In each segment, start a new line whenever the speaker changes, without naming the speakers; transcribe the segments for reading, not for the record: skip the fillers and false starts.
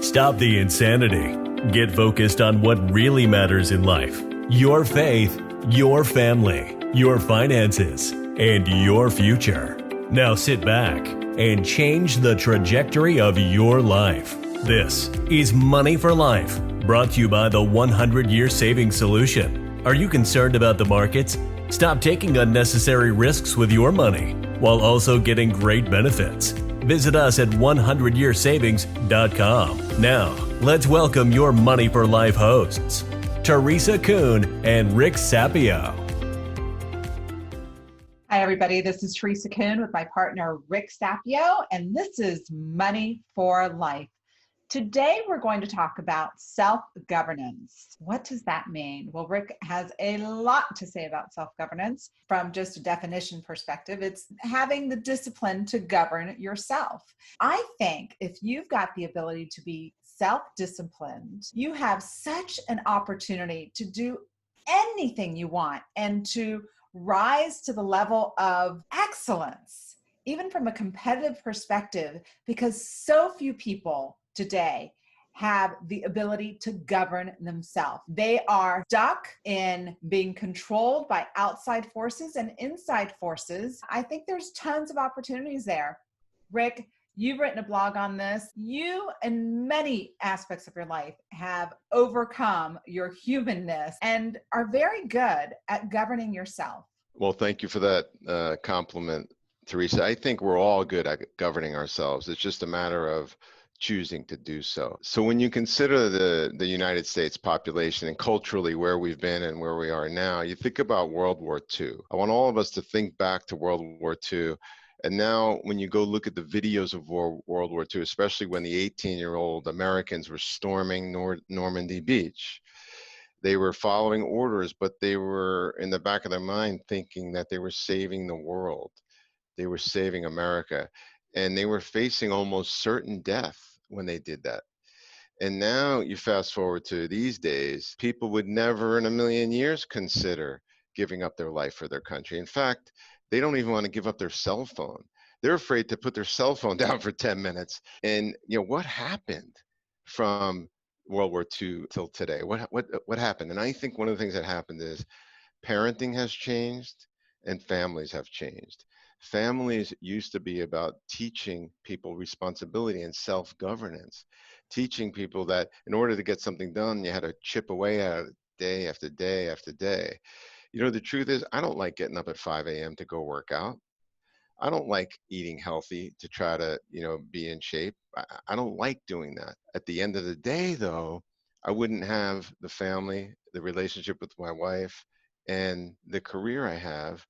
Stop the insanity. Get focused on what really matters in life. Your faith, your family, your finances, and your future. Now sit back and change the trajectory of your life. This is Money for Life, brought to you by the 100-Year Savings Solution. Are you concerned about the markets? Stop taking unnecessary risks with your money while also getting great benefits. Visit us at 100yearsavings.com. Now, let's welcome your Money for Life hosts, Teresa Kuhn and Rick Sapio.
Hi, everybody. This is Teresa Kuhn with my partner, Rick Sapio, and this is Money for Life. Today, we're going to talk about self-governance. What does that mean? Well, Rick has a lot to say about self-governance from just a definition perspective. It's having the discipline to govern yourself. I think if you've got the ability to be self-disciplined, you have such an opportunity to do anything you want and to rise to the level of excellence, even from a competitive perspective, because so few people today have the ability to govern themselves. They are stuck in being controlled by outside forces and inside forces. I think there's tons of opportunities there. Rick, you've written a blog on this. You, in many aspects of your life, have overcome your humanness and are very good at governing yourself.
Well, thank you for that compliment, Teresa. I think we're all good at governing ourselves. It's just a matter of choosing to do so. So when you consider the United States population and culturally where we've been and where we are now, you think about World War II. I want all of us to think back to World War II. And now when you go look at the videos of World War II, especially when the 18-year-old Americans were storming Normandy Beach, they were following orders, but they were in the back of their mind thinking that they were saving the world. They were saving America. And they were facing almost certain death when they did that. And now you fast forward to these days, people would never in a million years consider giving up their life for their country. In fact, they don't even want to give up their cell phone. They're afraid to put their cell phone down for 10 minutes. And what happened from World War II till today? What happened? And I think one of the things that happened is parenting has changed and families have changed. Families used to be about teaching people responsibility and self-governance, teaching people that in order to get something done, you had to chip away at it day after day after day. The truth is, I don't like getting up at 5 a.m. to go work out. I don't like eating healthy to try to, be in shape. I don't like doing that. At the end of the day, though, I wouldn't have the family, the relationship with my wife, and the career I have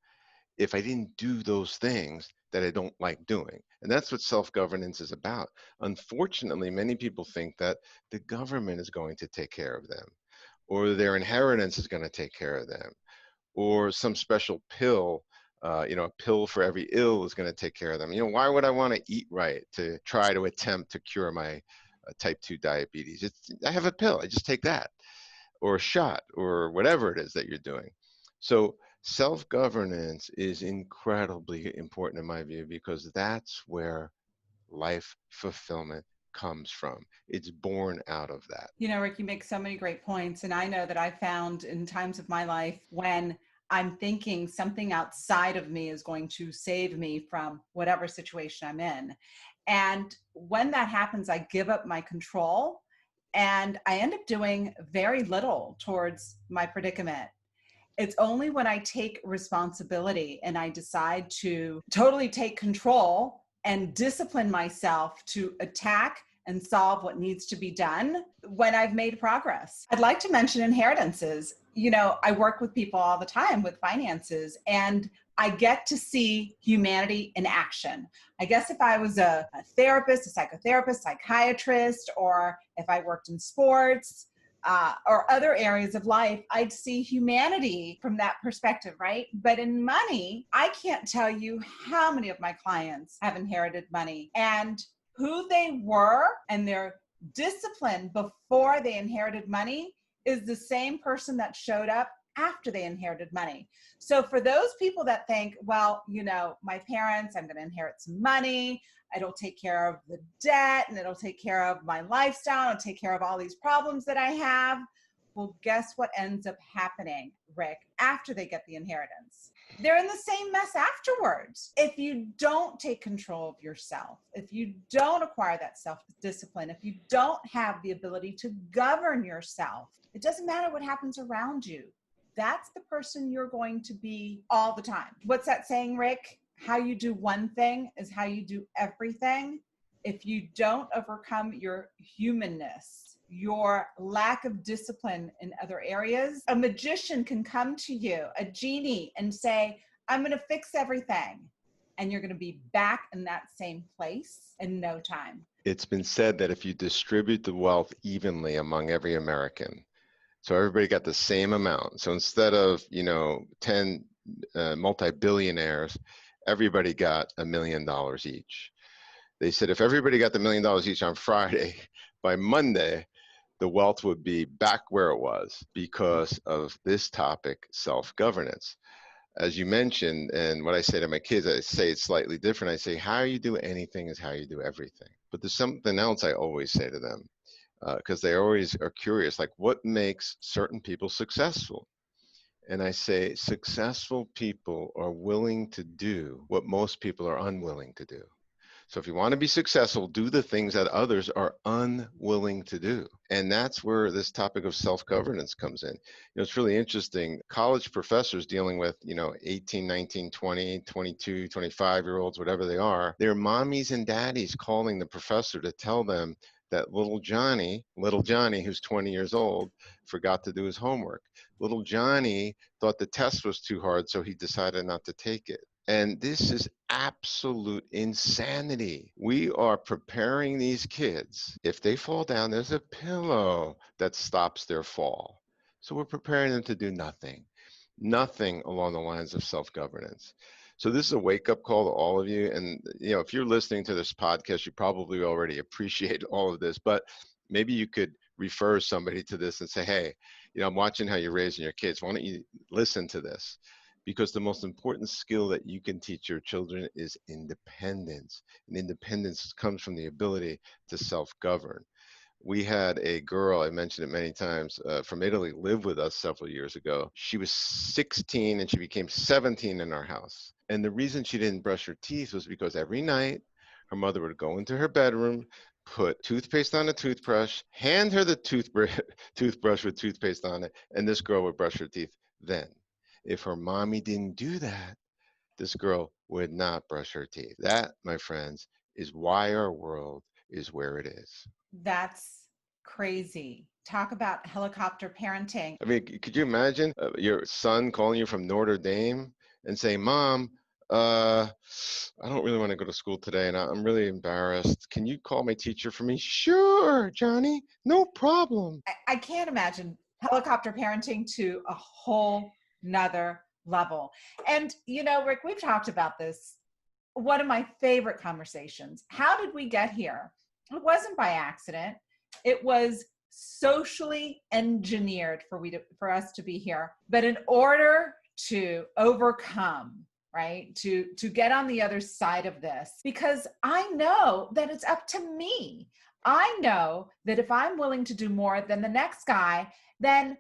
if I didn't do those things that I don't like doing. And that's what self-governance is about. Unfortunately, many people think that the government is going to take care of them, or their inheritance is going to take care of them, or some special pill, a pill for every ill is going to take care of them. Why would I want to eat right to try to attempt to cure my type 2 diabetes? I have a pill, I just take that, or a shot, or whatever it is that you're doing. So self-governance is incredibly important in my view, because that's where life fulfillment comes from. It's born out of that.
Rick, you make so many great points. And I know that I found in times of my life when I'm thinking something outside of me is going to save me from whatever situation I'm in. And when that happens, I give up my control and I end up doing very little towards my predicament. It's only when I take responsibility and I decide to totally take control and discipline myself to attack and solve what needs to be done when I've made progress. I'd like to mention inheritances. I work with people all the time with finances, and I get to see humanity in action. I guess if I was a therapist, a psychotherapist, psychiatrist, or if I worked in sports, or other areas of life, I'd see humanity from that perspective, right? But in money, I can't tell you how many of my clients have inherited money and who they were and their discipline before they inherited money is the same person that showed up after they inherited money. So for those people that think, well, my parents, I'm going to inherit some money, It'll take care of the debt, and it'll take care of my lifestyle. It'll take care of all these problems that I have. Well, guess what ends up happening, Rick, after they get the inheritance? They're in the same mess afterwards. If you don't take control of yourself, if you don't acquire that self-discipline, if you don't have the ability to govern yourself, it doesn't matter what happens around you. That's the person you're going to be all the time. What's that saying, Rick? How you do one thing is how you do everything. If you don't overcome your humanness, your lack of discipline in other areas, a magician can come to you, a genie, and say, I'm going to fix everything. And you're going to be back in that same place in no time.
It's been said that if you distribute the wealth evenly among every American, so everybody got the same amount. So instead of, 10 multi-billionaires, everybody got $1 million each. They said if everybody got the $1 million each on Friday, by Monday, the wealth would be back where it was because of this topic, self-governance. As you mentioned, and what I say to my kids, I say it's slightly different. I say, how you do anything is how you do everything. But there's something else I always say to them, because they always are curious, like what makes certain people successful? And I say, successful people are willing to do what most people are unwilling to do. So if you want to be successful, do the things that others are unwilling to do. And that's where this topic of self-governance comes in. It's really interesting. College professors dealing with, 18, 19, 20, 22, 25-year-olds, whatever they are, their mommies and daddies calling the professor to tell them that little Johnny, who's 20 years old, forgot to do his homework. Little Johnny thought the test was too hard, so he decided not to take it. And this is absolute insanity. We are preparing these kids. If they fall down, there's a pillow that stops their fall. So we're preparing them to do nothing along the lines of self-governance. So this is a wake-up call to all of you. And if you're listening to this podcast, you probably already appreciate all of this, but maybe you could refer somebody to this and say, hey, I'm watching how you're raising your kids. Why don't you listen to this? Because the most important skill that you can teach your children is independence. And independence comes from the ability to self-govern. We had a girl, I mentioned it many times, from Italy live with us several years ago. She was 16 and she became 17 in our house. And the reason she didn't brush her teeth was because every night her mother would go into her bedroom, put toothpaste on a toothbrush, hand her the toothbrush with toothpaste on it, and this girl would brush her teeth then. If her mommy didn't do that, this girl would not brush her teeth. That, my friends, is why our world is where it is.
That's crazy. Talk about helicopter parenting.
I mean, could you imagine your son calling you from Notre Dame and saying, Mom, I don't really want to go to school today and I'm really embarrassed. Can you call my teacher for me? Sure, Johnny, no problem.
I can't imagine helicopter parenting to a whole nother level. And, Rick, we've talked about this. One of my favorite conversations. How did we get here? It wasn't by accident. It was socially engineered for us to be here. But in order to overcome, right, to get on the other side of this, because I know that it's up to me. I know that if I'm willing to do more than the next guy, then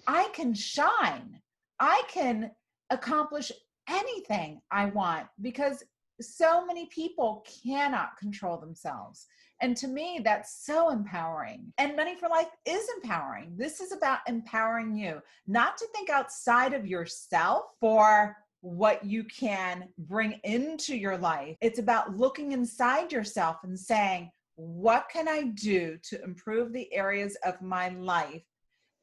I can shine. I can accomplish anything I want because so many people cannot control themselves. And to me, that's so empowering. And Money for Life is empowering. This is about empowering you, not to think outside of yourself for what you can bring into your life. It's about looking inside yourself and saying, what can I do to improve the areas of my life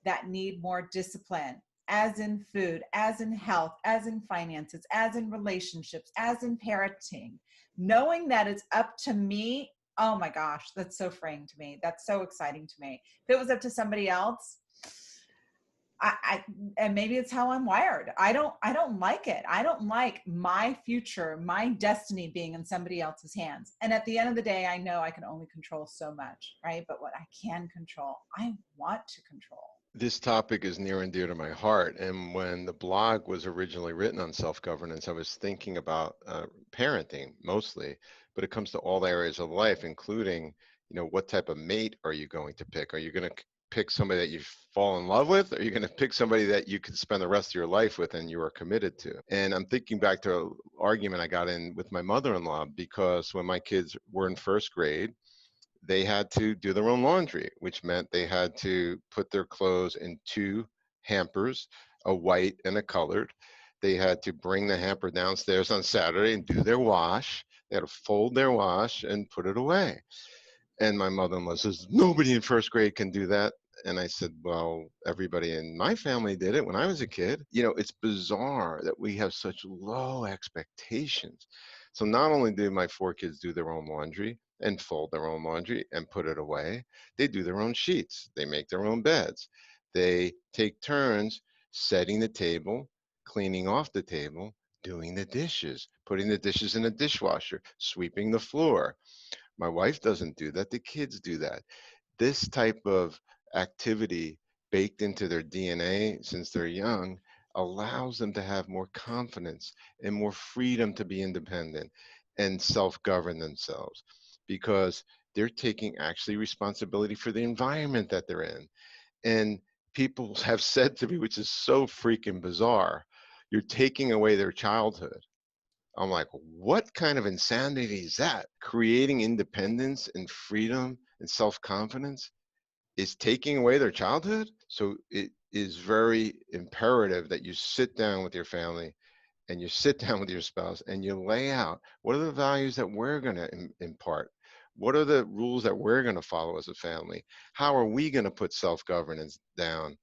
that need more discipline? As in food, as in health, as in finances, as in relationships, as in parenting. Knowing that it's up to me, oh my gosh, that's so freeing to me. That's so exciting to me. If it was up to somebody else, and maybe it's how I'm wired. I don't like it. I don't like my future, my destiny being in somebody else's hands. And at the end of the day, I know I can only control so much, right? But what I can control, I want to control.
This topic is near and dear to my heart. And when the blog was originally written on self-governance, I was thinking about parenting mostly, but it comes to all areas of life, including, what type of mate are you going to pick? Are you going to pick somebody that you fall in love with? Or are you going to pick somebody that you can spend the rest of your life with and you are committed to? And I'm thinking back to an argument I got in with my mother-in-law, because when my kids were in first grade, they had to do their own laundry, which meant they had to put their clothes in two hampers, a white and a colored. They had to bring the hamper downstairs on Saturday and do their wash. They had to fold their wash and put it away. And my mother-in-law says, nobody in first grade can do that. And I said, well, everybody in my family did it when I was a kid. It's bizarre that we have such low expectations. So not only do my 4 kids do their own laundry and fold their own laundry and put it away, they do their own sheets. They make their own beds. They take turns setting the table, cleaning off the table, doing the dishes, putting the dishes in the dishwasher, sweeping the floor. My wife doesn't do that. The kids do that. This type of activity baked into their DNA since they're young allows them to have more confidence and more freedom to be independent and self-govern themselves, because they're taking actually responsibility for the environment that they're in. And people have said to me, which is so freaking bizarre, you're taking away their childhood. I'm like, what kind of insanity is that? Creating independence and freedom and self-confidence is taking away their childhood? So it is very imperative that you sit down with your family and you sit down with your spouse and you lay out, what are the values that we're going to impart? What are the rules that we're going to follow as a family? How are we going to put self-governance down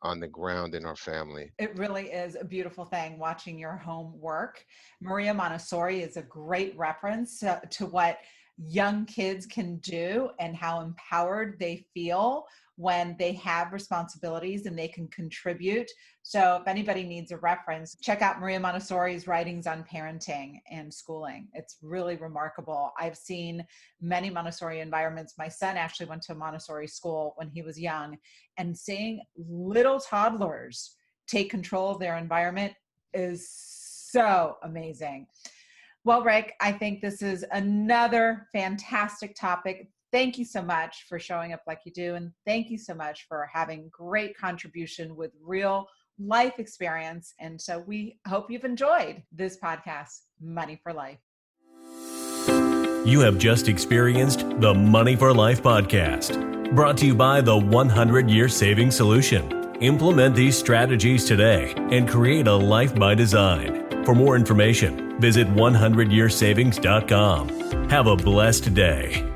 on the ground in our family?
It really is a beautiful thing watching your home work. Maria Montessori is a great reference to what young kids can do and how empowered they feel when they have responsibilities and they can contribute. So if anybody needs a reference, check out Maria Montessori's writings on parenting and schooling. It's really remarkable. I've seen many Montessori environments. My son actually went to a Montessori school when he was young, and seeing little toddlers take control of their environment is so amazing. Well, Rick, I think this is another fantastic topic. Thank you so much for showing up like you do. And thank you so much for having great contribution with real life experience. And so we hope you've enjoyed this podcast, Money for Life.
You have just experienced the Money for Life podcast, brought to you by the 100-Year Savings Solution. Implement these strategies today and create a life by design. For more information, visit 100yearsavings.com. Have a blessed day.